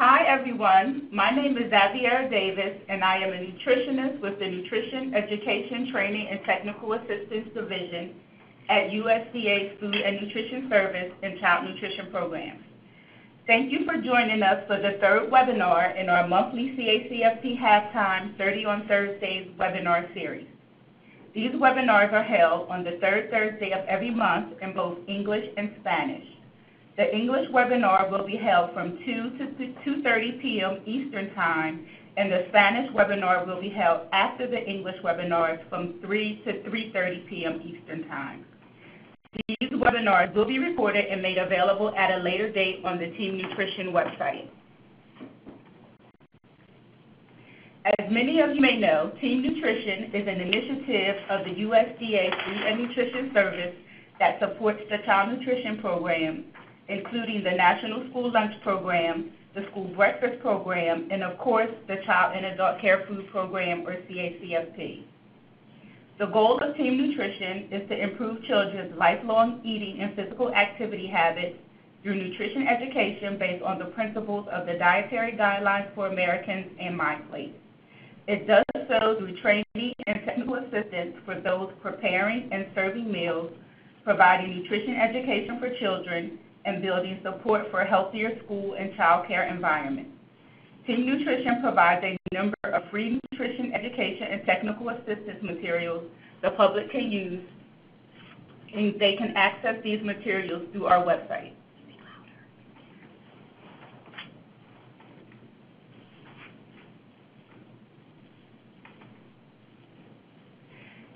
Hi everyone, my name is Xavier Davis and I am a nutritionist with the Nutrition Education, Training, and Technical Assistance Division at USDA's Food and Nutrition Service and Child Nutrition Programs. Thank you for joining us for the third webinar in our monthly CACFP Halftime 30 on Thursdays webinar series. These webinars are held on the third Thursday of every month in both English and Spanish. The English webinar will be held from 2 to 2:30 p.m. Eastern Time, and the Spanish webinar will be held after the English webinars from 3 to 3:30 p.m. Eastern Time. These webinars will be recorded and made available at a later date on the Team Nutrition website. As many of you may know, Team Nutrition is an initiative of the USDA Food and Nutrition Service that supports the Child Nutrition Program, including the National School Lunch Program, the School Breakfast Program, and of course, the Child and Adult Care Food Program, or CACFP. The goal of Team Nutrition is to improve children's lifelong eating and physical activity habits through nutrition education based on the principles of the Dietary Guidelines for Americans and MyPlate. It does so through training and technical assistance for those preparing and serving meals, providing nutrition education for children, and building support for a healthier school and child care environment. Team Nutrition provides a number of free nutrition education and technical assistance materials the public can use, and they can access these materials through our website.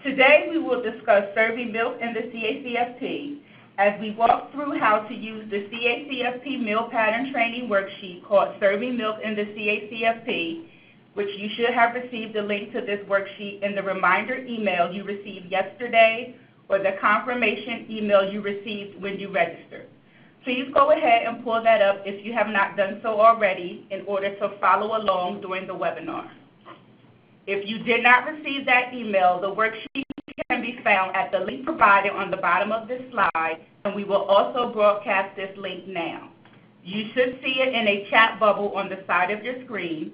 Today we will discuss serving milk in the CACFP as we walk through how to use the CACFP Meal Pattern Training Worksheet called Serving Milk in the CACFP, which you should have received the link to this worksheet in the reminder email you received yesterday or the confirmation email you received when you registered. Please go ahead and pull that up if you have not done so already in order to follow along during the webinar. If you did not receive that email, the worksheet can be found at the link provided on the bottom of this slide, and we will also broadcast this link now. You should see it in a chat bubble on the side of your screen.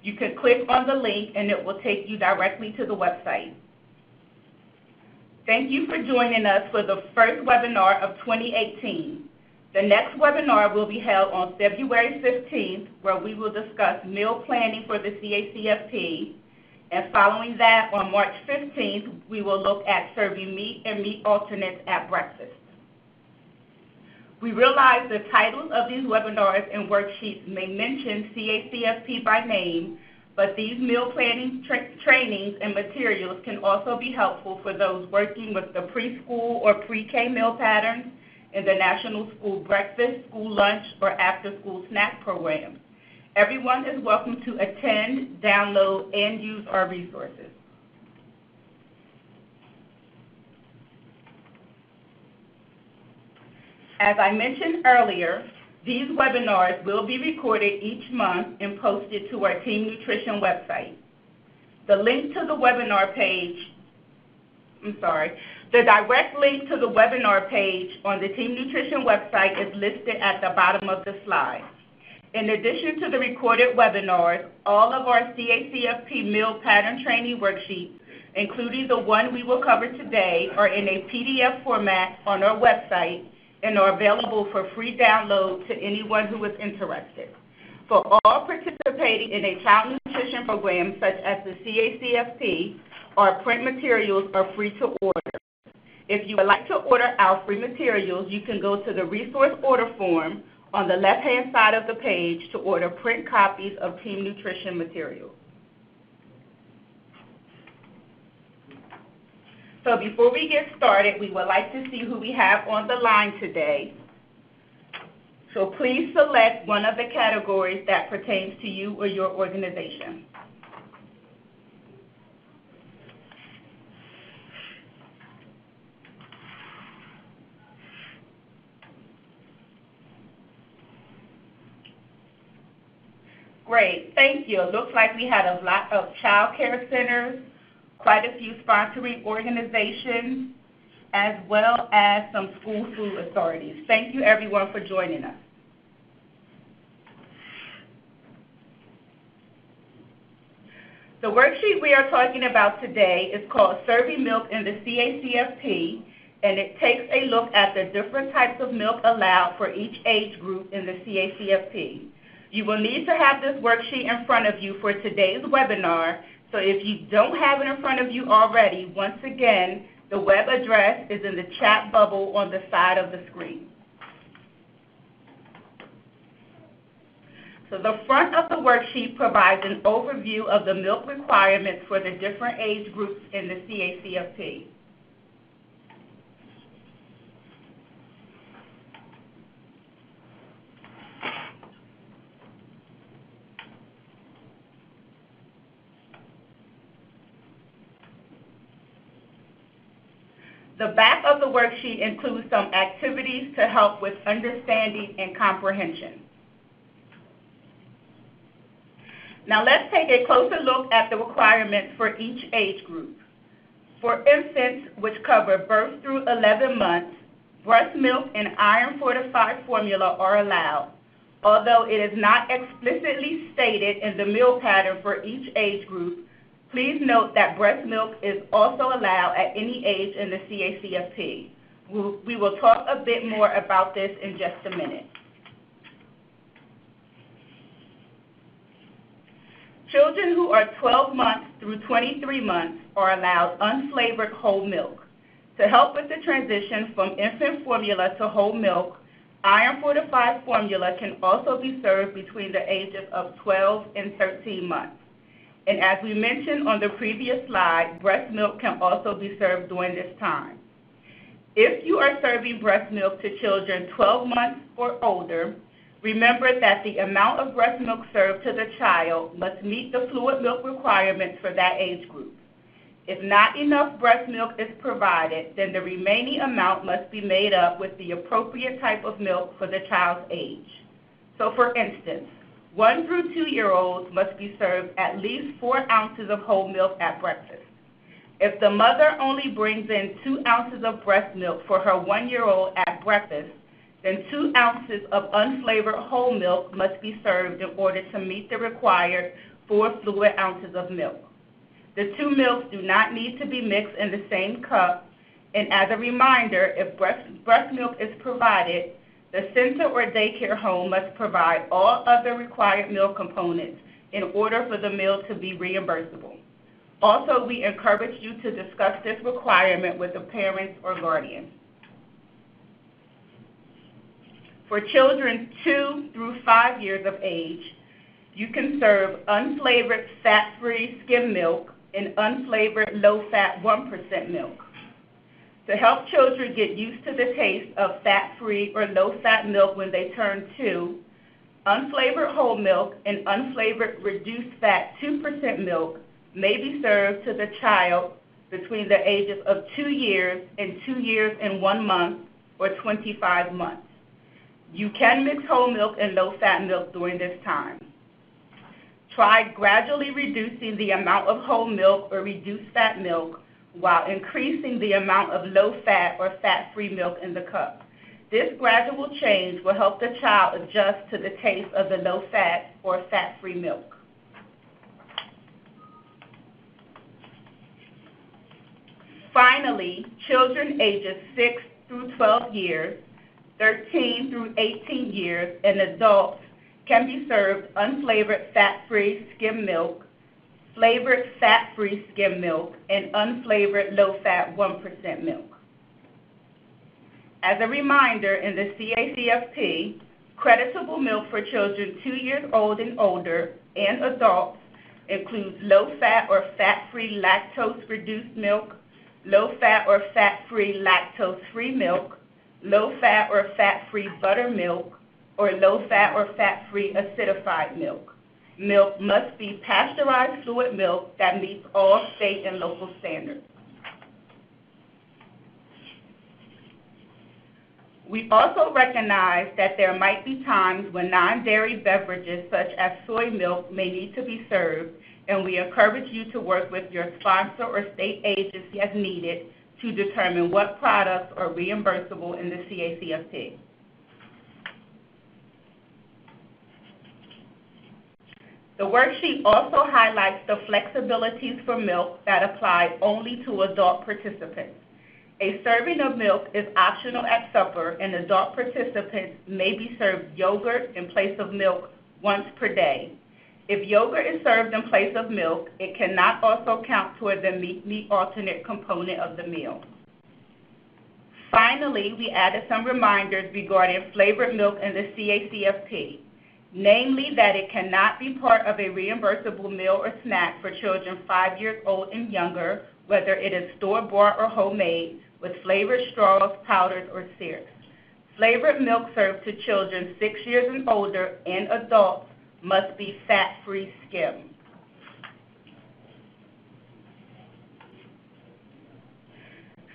You can click on the link and it will take you directly to the website. Thank you for joining us for the first webinar of 2018. The next webinar will be held on February 15th, where we will discuss meal planning for the CACFP. And following that, on March 15th, we will look at serving meat and meat alternates at breakfast. We realize the titles of these webinars and worksheets may mention CACFP by name, but these meal planning trainings and materials can also be helpful for those working with the preschool or pre-K meal patterns in the National School Breakfast, School Lunch, or After-School Snack programs. Everyone is welcome to attend, download, and use our resources. As I mentioned earlier, these webinars will be recorded each month and posted to our Team Nutrition website. The link to the webinar page, the direct link to the webinar page on the Team Nutrition website is listed at the bottom of the slide. In addition to the recorded webinars, all of our CACFP Meal Pattern Training worksheets, including the one we will cover today, are in a PDF format on our website and are available for free download to anyone who is interested. For all participating in a child nutrition program such as the CACFP, our print materials are free to order. If you would like to order our free materials, you can go to the resource order form on the left-hand side of the page to order print copies of Team Nutrition materials. So before we get started, we would like to see who we have on the line today. So please select one of the categories that pertains to you or your organization. Great, thank you. It looks like we had a lot of child care centers, quite a few sponsoring organizations, as well as some school food authorities. Thank you everyone for joining us. The worksheet we are talking about today is called Serving Milk in the CACFP, and it takes a look at the different types of milk allowed for each age group in the CACFP. You will need to have this worksheet in front of you for today's webinar, so if you don't have it in front of you already, once again, the web address is in the chat bubble on the side of the screen. So the front of the worksheet provides an overview of the milk requirements for the different age groups in the CACFP. The back of the worksheet includes some activities to help with understanding and comprehension. Now let's take a closer look at the requirements for each age group. For infants, which cover birth through 11 months, breast milk and iron-fortified formula are allowed, although it is not explicitly stated in the meal pattern for each age group. Please note that breast milk is also allowed at any age in the CACFP. We will talk a bit more about this in just a minute. Children who are 12 months through 23 months are allowed unflavored whole milk. To help with the transition from infant formula to whole milk, iron-fortified formula can also be served between the ages of 12 and 13 months. And as we mentioned on the previous slide, breast milk can also be served during this time. If you are serving breast milk to children 12 months or older, remember that the amount of breast milk served to the child must meet the fluid milk requirements for that age group. If not enough breast milk is provided, then the remaining amount must be made up with the appropriate type of milk for the child's age. So for instance, 1 through 2-year-olds must be served at least 4 ounces of whole milk at breakfast. If the mother only brings in 2 ounces of breast milk for her 1-year-old at breakfast, then 2 ounces of unflavored whole milk must be served in order to meet the required 4 fluid ounces of milk. The 2 milks do not need to be mixed in the same cup, and as a reminder, if breast milk is provided, the center or daycare home must provide all other required meal components in order for the meal to be reimbursable. Also, we encourage you to discuss this requirement with the parents or guardians. For children 2 through 5 years of age, you can serve unflavored fat-free skim milk and unflavored low-fat 1% milk. To help children get used to the taste of fat-free or low-fat milk when they turn 2, unflavored whole milk and unflavored reduced-fat 2% milk may be served to the child between the ages of 2 years and 2 years and 1 month or 25 months. You can mix whole milk and low-fat milk during this time. Try gradually reducing the amount of whole milk or reduced-fat milk while increasing the amount of low-fat or fat-free milk in the cup. This gradual change will help the child adjust to the taste of the low-fat or fat-free milk. Finally, children ages 6 through 12 years, 13 through 18 years, and adults can be served unflavored fat-free skim milk, flavored fat-free skim milk, and unflavored low-fat 1% milk. As a reminder, in the CACFP, creditable milk for children 2 years old and older and adults includes low-fat or fat-free lactose-reduced milk, low-fat or fat-free lactose-free milk, low-fat or fat-free buttermilk, or low-fat or fat-free acidified milk. Milk must be pasteurized fluid milk that meets all state and local standards. We also recognize that there might be times when non-dairy beverages such as soy milk may need to be served, and we encourage you to work with your sponsor or state agency as needed to determine what products are reimbursable in the The worksheet also highlights the flexibilities for milk that apply only to adult participants. A serving of milk is optional at supper, and adult participants may be served yogurt in place of milk once per day. If yogurt is served in place of milk, it cannot also count toward the meat alternate component of the meal. Finally, we added some reminders regarding flavored milk in the CACFP, namely that it cannot be part of a reimbursable meal or snack for children 5 years old and younger, whether it is store-bought or homemade, with flavored straws, powders, or syrups. Flavored milk served to children 6 years and older and adults must be fat-free skim.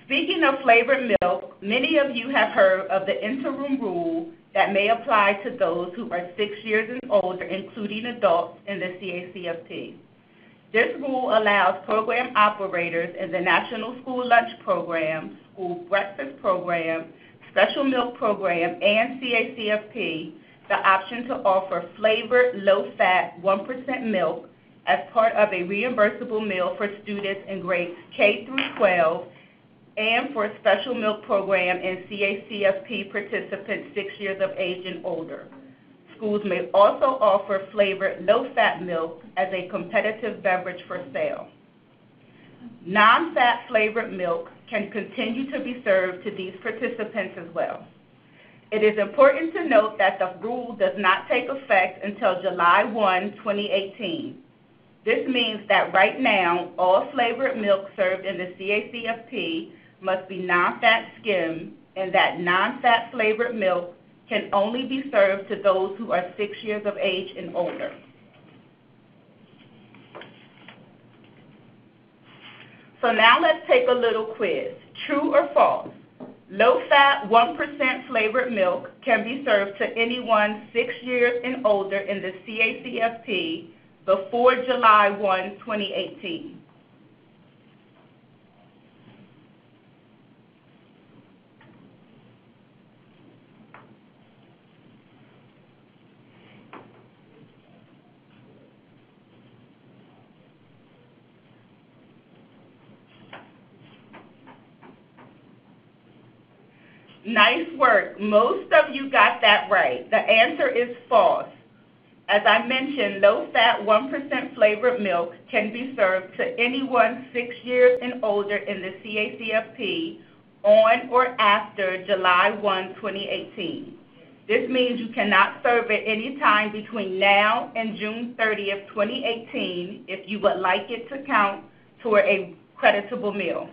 Speaking of flavored milk, many of you have heard of the Interim Rule that may apply to those who are 6 years and older, including adults, in the CACFP. This rule allows program operators in the National School Lunch Program, School Breakfast Program, Special Milk Program, and CACFP the option to offer flavored, low-fat, 1% milk as part of a reimbursable meal for students in grades K through 12 and for a special milk program in CACFP participants 6 years of age and older. Schools may also offer flavored low-fat milk as a competitive beverage for sale. Non-fat flavored milk can continue to be served to these participants as well. It is important to note that the rule does not take effect until July 1, 2018. This means that right now, all flavored milk served in the CACFP must be non-fat skim, and that non-fat flavored milk can only be served to those who are 6 years of age and older. So now let's take a little quiz. True or false? Low-fat, 1% flavored milk can be served to anyone 6 years and older in the CACFP before July 1, 2018. Nice work. Most of you got that right. The answer is false. As I mentioned, low-fat, 1% flavored milk can be served to anyone 6 years and older in the CACFP on or after July 1, 2018. This means you cannot serve it any time between now and June 30th, 2018 if you would like it to count toward a creditable meal.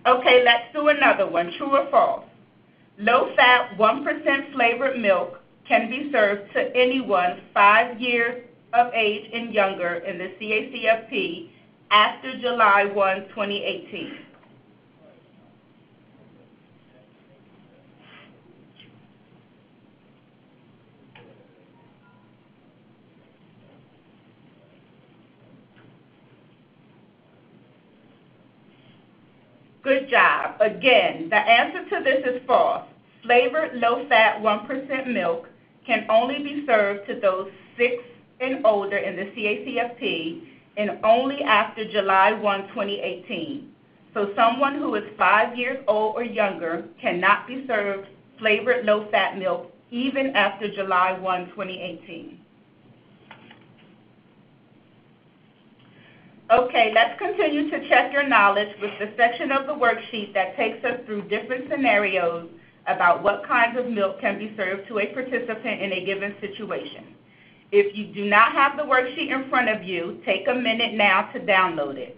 Okay, let's do another one. True or false? Low-fat, 1% flavored milk can be served to anyone 5 years of age and younger in the CACFP after July 1, 2018. Good job. Again, the answer to this is false. Flavored low-fat 1% milk can only be served to those 6 and older in the CACFP and only after July 1, 2018. So someone who is 5 years old or younger cannot be served flavored low-fat milk even after July 1, 2018. Okay, let's continue to check your knowledge with the section of the worksheet that takes us through different scenarios about what kinds of milk can be served to a participant in a given situation. If you do not have the worksheet in front of you, take a minute now to download it.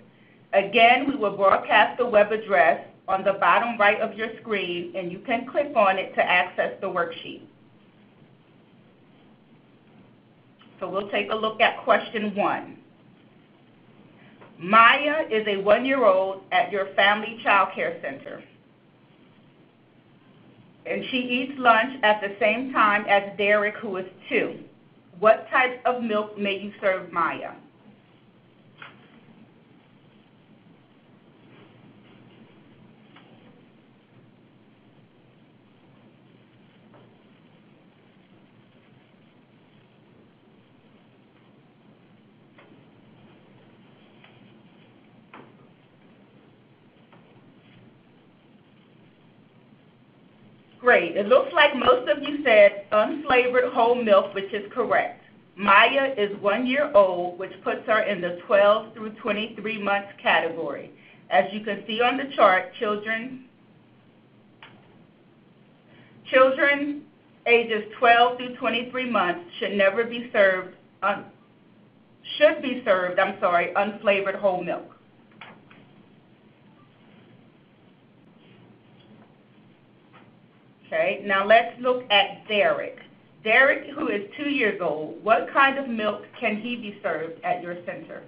Again, we will broadcast the web address on the bottom right of your screen, and you can click on it to access the worksheet. So we'll take a look at question 1. Maya is a 1-year-old at your family child care center, and she eats lunch at the same time as Derek, who is 2. What types of milk may you serve Maya? Great. It looks like most of you said unflavored whole milk, which is correct. Maya is 1 year old, which puts her in the 12 through 23 months category. As you can see on the chart, children ages 12 through 23 months should be served unflavored whole milk. Okay, now let's look at Derek. Derek, who is 2 years old, what kind of milk can he be served at your center?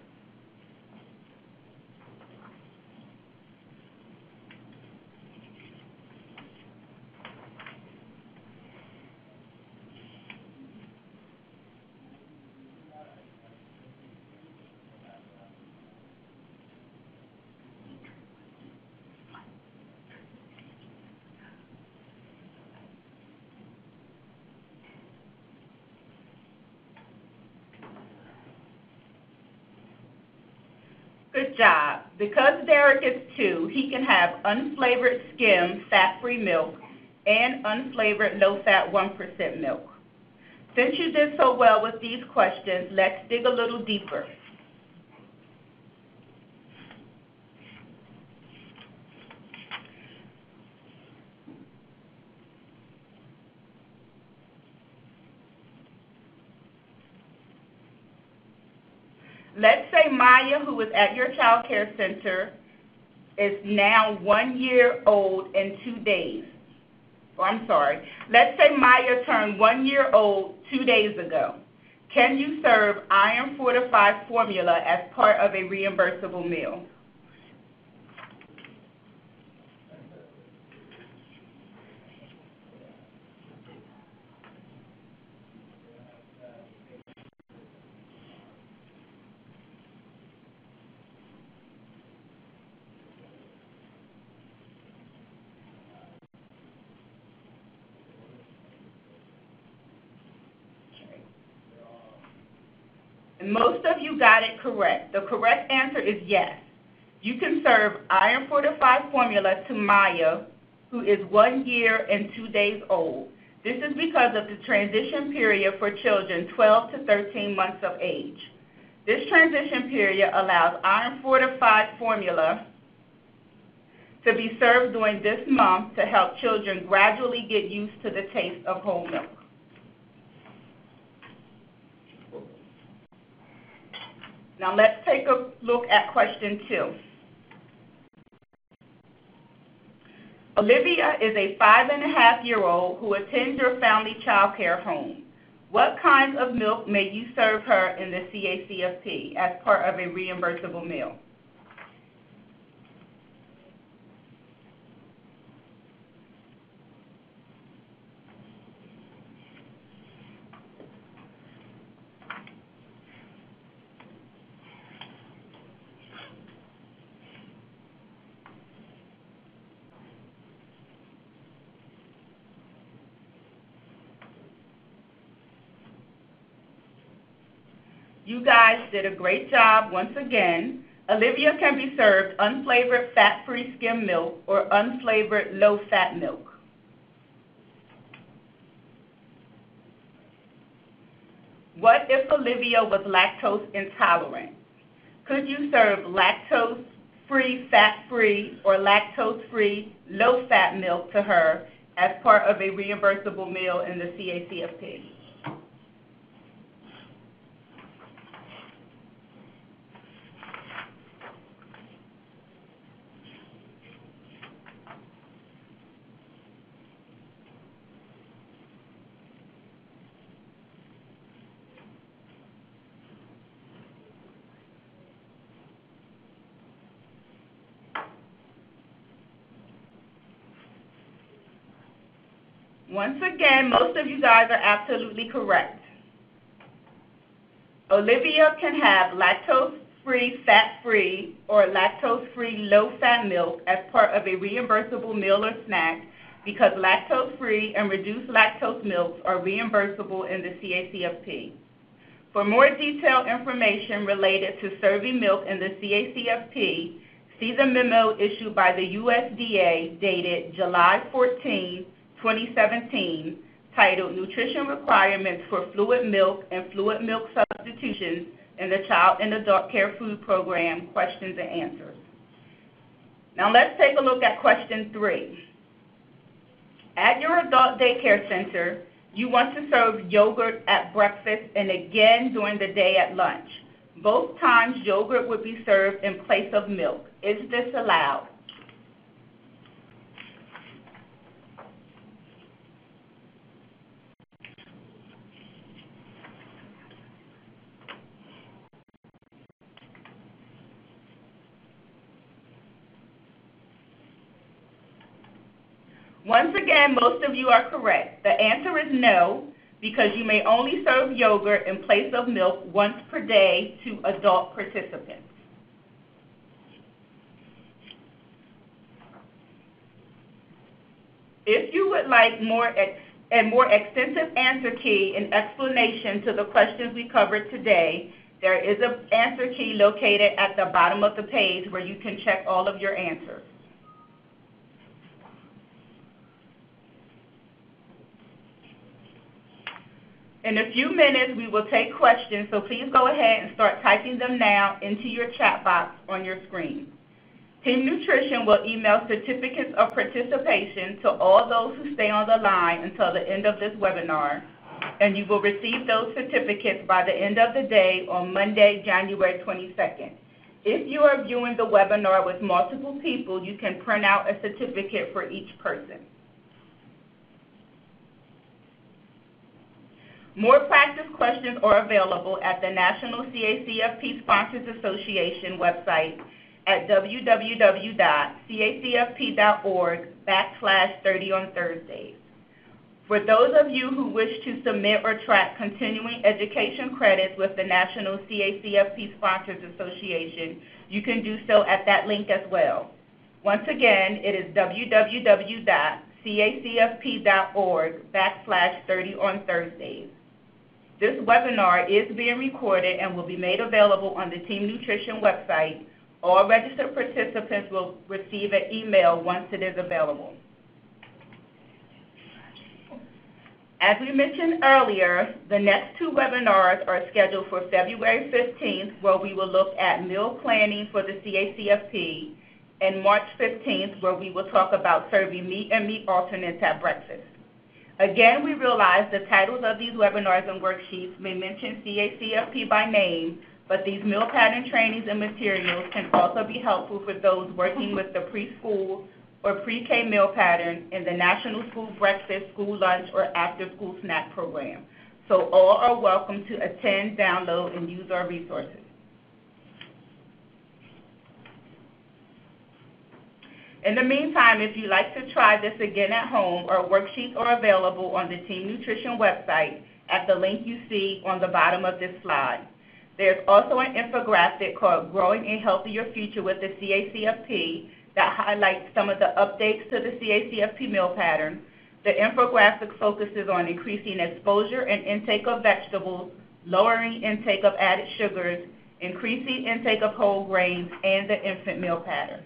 Good job. Because Derek is 2, he can have unflavored skim fat-free milk and unflavored low-fat 1% milk. Since you did so well with these questions, let's dig a little deeper. Let's say Maya, who is at your child care center, is now 1 year old in 2 days. Let's say Maya turned 1 year old 2 days ago. Can you serve iron fortified formula as part of a reimbursable meal? Most of you got it correct. The correct answer is yes. You can serve iron fortified formula to Maya, who is 1 year and 2 days old. This is because of the transition period for children 12 to 13 months of age. This transition period allows iron fortified formula to be served during this month to help children gradually get used to the taste of whole milk. Now let's take a look at question 2. Olivia is a 5.5-year-old who attends your family child care home. What kinds of milk may you serve her in the CACFP as part of a reimbursable meal? You guys did a great job once again. Olivia can be served unflavored fat-free skim milk or unflavored low-fat milk. What if Olivia was lactose intolerant? Could you serve lactose-free fat-free or lactose-free low-fat milk to her as part of a reimbursable meal in the CACFP? Once again, most of you guys are absolutely correct. Olivia can have lactose-free, fat-free, or lactose-free low-fat milk as part of a reimbursable meal or snack because lactose-free and reduced lactose milks are reimbursable in the CACFP. For more detailed information related to serving milk in the CACFP, see the memo issued by the USDA dated July 14, 2017, titled Nutrition Requirements for Fluid Milk and Fluid Milk Substitutions in the Child and Adult Care Food Program, Questions and Answers. Now let's take a look at question 3. At your adult daycare center, you want to serve yogurt at breakfast and again during the day at lunch. Both times yogurt would be served in place of milk. Is this allowed? Once again, most of you are correct. The answer is no, because you may only serve yogurt in place of milk once per day to adult participants. If you would like a more extensive answer key and explanation to the questions we covered today, there is an answer key located at the bottom of the page where you can check all of your answers. In a few minutes, we will take questions, so please go ahead and start typing them now into your chat box on your screen. Team Nutrition will email certificates of participation to all those who stay on the line until the end of this webinar, and you will receive those certificates by the end of the day on Monday, January 22nd. If you are viewing the webinar with multiple people, you can print out a certificate for each person. More practice questions are available at the National CACFP Sponsors Association website at www.cacfp.org/30 on Thursdays. For those of you who wish to submit or track continuing education credits with the National CACFP Sponsors Association, you can do so at that link as well. Once again, it is www.cacfp.org/30 on Thursdays. This webinar is being recorded and will be made available on the Team Nutrition website. All registered participants will receive an email once it is available. As we mentioned earlier, the next 2 webinars are scheduled for February 15th, where we will look at meal planning for the CACFP, and March 15th, where we will talk about serving meat and meat alternates at breakfast. Again, we realize the titles of these webinars and worksheets may mention CACFP by name, but these meal pattern trainings and materials can also be helpful for those working with the preschool or pre-K meal pattern in the National School Breakfast, School Lunch, or After-School Snack Program. So all are welcome to attend, download, and use our resources. In the meantime, if you'd like to try this again at home, our worksheets are available on the Team Nutrition website at the link you see on the bottom of this slide. There's also an infographic called Growing a Healthier Future with the CACFP that highlights some of the updates to the CACFP meal pattern. The infographic focuses on increasing exposure and intake of vegetables, lowering intake of added sugars, increasing intake of whole grains, and the infant meal pattern.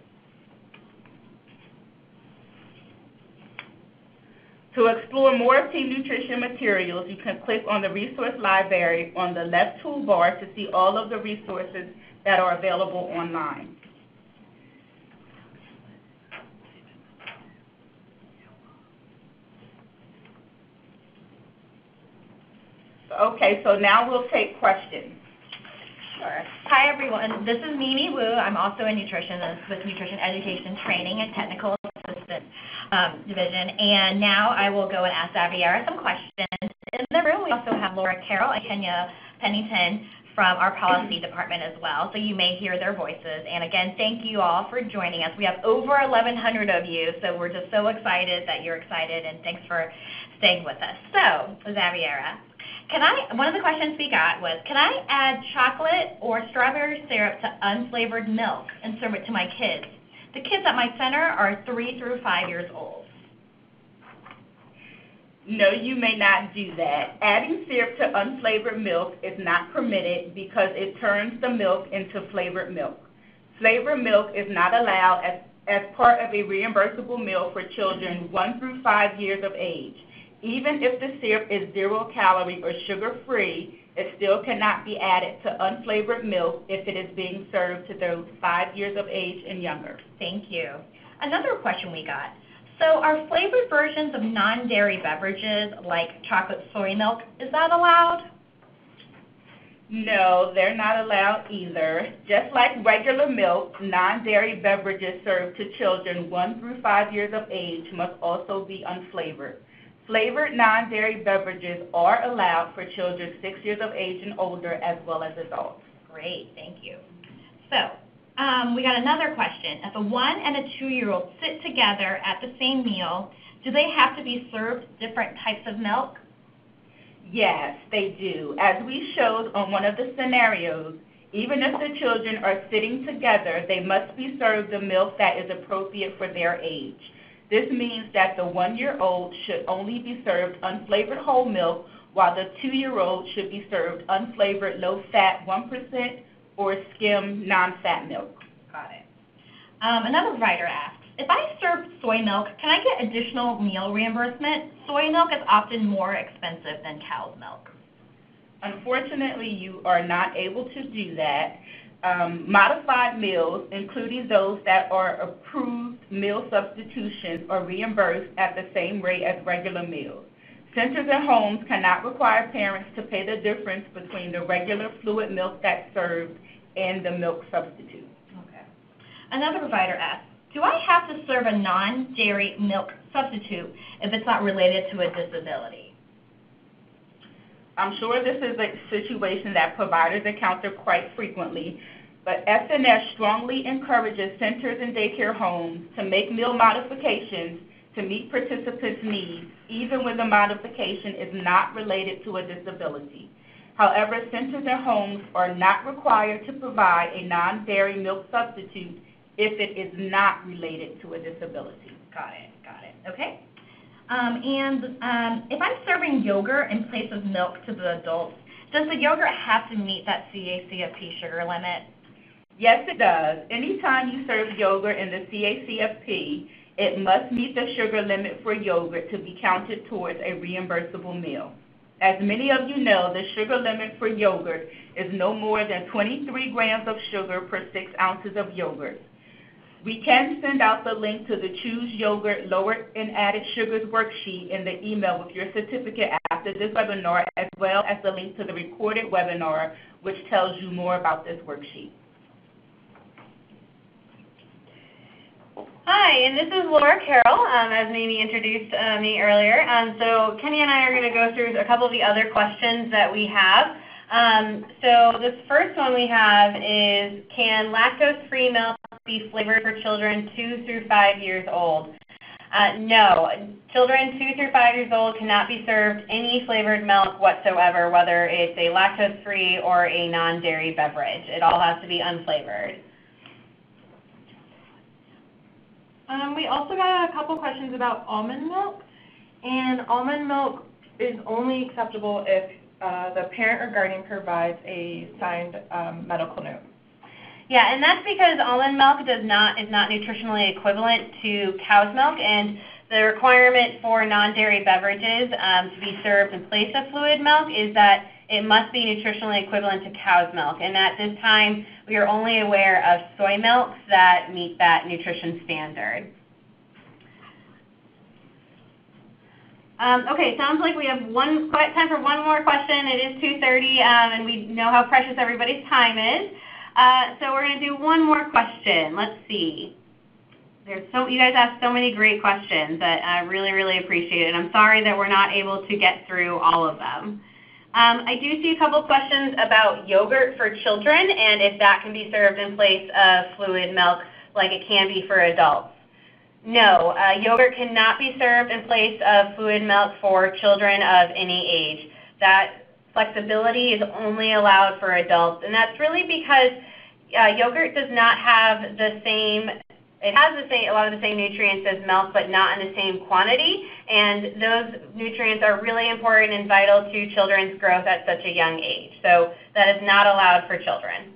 To explore more of Team Nutrition materials, you can click on the Resource Library on the left toolbar to see all of the resources that are available online. Okay, so now we'll take questions. Sure. Hi, everyone. This is Mimi Wu. I'm also a nutritionist with Nutrition Education Training and Technical Assistant Division. And now I will go and ask Xaviera some questions. In the room, we also have Laura Carroll and Kenya Pennington from our policy department as well, so you may hear their voices. And again, thank you all for joining us. We have over 1,100 of you, so we're just so excited that you're excited, and thanks for staying with us. So, Xaviera, one of the questions we got was, can I add chocolate or strawberry syrup to unflavored milk and serve it to my kids? The kids at my center are 3 through 5 years old. No, you may not do that. Adding syrup to unflavored milk is not permitted because it turns the milk into flavored milk. Flavored milk is not allowed as part of a reimbursable meal for children 1 through 5 years of age. Even if the syrup is 0 calorie or sugar-free, it still cannot be added to unflavored milk if it is being served to those 5 years of age and younger. Thank you. Another question we got. So are flavored versions of non-dairy beverages like chocolate soy milk, is that allowed? No, they're not allowed either. Just like regular milk, non-dairy beverages served to children 1 through 5 years of age must also be unflavored. Flavored non-dairy beverages are allowed for children 6 years of age and older as well as adults. Great, thank you. So, we got another question. If a 1 and a 2-year-old sit together at the same meal, do they have to be served different types of milk? Yes, they do. As we showed on one of the scenarios, even if the children are sitting together, they must be served the milk that is appropriate for their age. This means that the 1-year-old should only be served unflavored whole milk, while the 2-year-old should be served unflavored low-fat 1% or skim non-fat milk. Got it. Another writer asks, if I serve soy milk, can I get additional meal reimbursement? Soy milk is often more expensive than cow's milk. Unfortunately, you are not able to do that. Modified meals, including those that are approved meal substitutions, are reimbursed at the same rate as regular meals. Centers and homes cannot require parents to pay the difference between the regular fluid milk that's served and the milk substitute. Okay. Another provider asks, do I have to serve a non-dairy milk substitute if it's not related to a disability? I'm sure this is a situation that providers encounter quite frequently, but SNS strongly encourages centers and daycare homes to make meal modifications to meet participants' needs, even when the modification is not related to a disability. However, centers and homes are not required to provide a non-dairy milk substitute if it is not related to a disability. Got it, okay. If I'm serving yogurt in place of milk to the adults, does the yogurt have to meet that CACFP sugar limit? Yes, it does. Anytime you serve yogurt in the CACFP, it must meet the sugar limit for yogurt to be counted towards a reimbursable meal. As many of you know, the sugar limit for yogurt is no more than 23 grams of sugar per 6 ounces of yogurt. We can send out the link to the Choose Yogurt Lowered and Added Sugars worksheet in the email with your certificate after this webinar, as well as the link to the recorded webinar, which tells you more about this worksheet. Hi, and this is Laura Carroll, as Mimi introduced me earlier. So Kenny and I are going to go through a couple of the other questions that we have. So this first one we have is, can lactose-free milk be flavored for children 2 through 5 years old? No. Children 2 through 5 years old cannot be served any flavored milk whatsoever, whether it's a lactose-free or a non-dairy beverage. It all has to be unflavored. We also got a couple questions about almond milk, and almond milk is only acceptable if the parent or guardian provides a signed medical note. Yeah, and that's because almond milk is not nutritionally equivalent to cow's milk, and the requirement for non-dairy beverages to be served in place of fluid milk is that it must be nutritionally equivalent to cow's milk. And at this time, we are only aware of soy milks that meet that nutrition standard. Okay, sounds like we have time for one more question. It is 2:30, and we know how precious everybody's time is. So we're going to do one more question. Let's see. You guys asked so many great questions that I really, really appreciate it. And I'm sorry that we're not able to get through all of them. I do see a couple questions about yogurt for children and if that can be served in place of fluid milk like it can be for adults. No, yogurt cannot be served in place of fluid milk for children of any age. That flexibility is only allowed for adults, and that's really because yogurt does not have the same, it has a lot of the same nutrients as milk, but not in the same quantity, and those nutrients are really important and vital to children's growth at such a young age. So that is not allowed for children.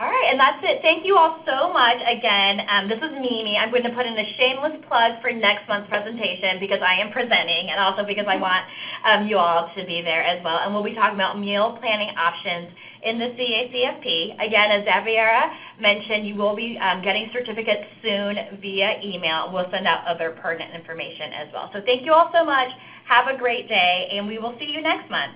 All right, and that's it. Thank you all so much. Again, this is Mimi. I'm going to put in a shameless plug for next month's presentation because I am presenting and also because I want you all to be there as well. And we'll be talking about meal planning options in the CACFP. Again, as Xaviera mentioned, you will be getting certificates soon via email. We'll send out other pertinent information as well. So thank you all so much. Have a great day, and we will see you next month.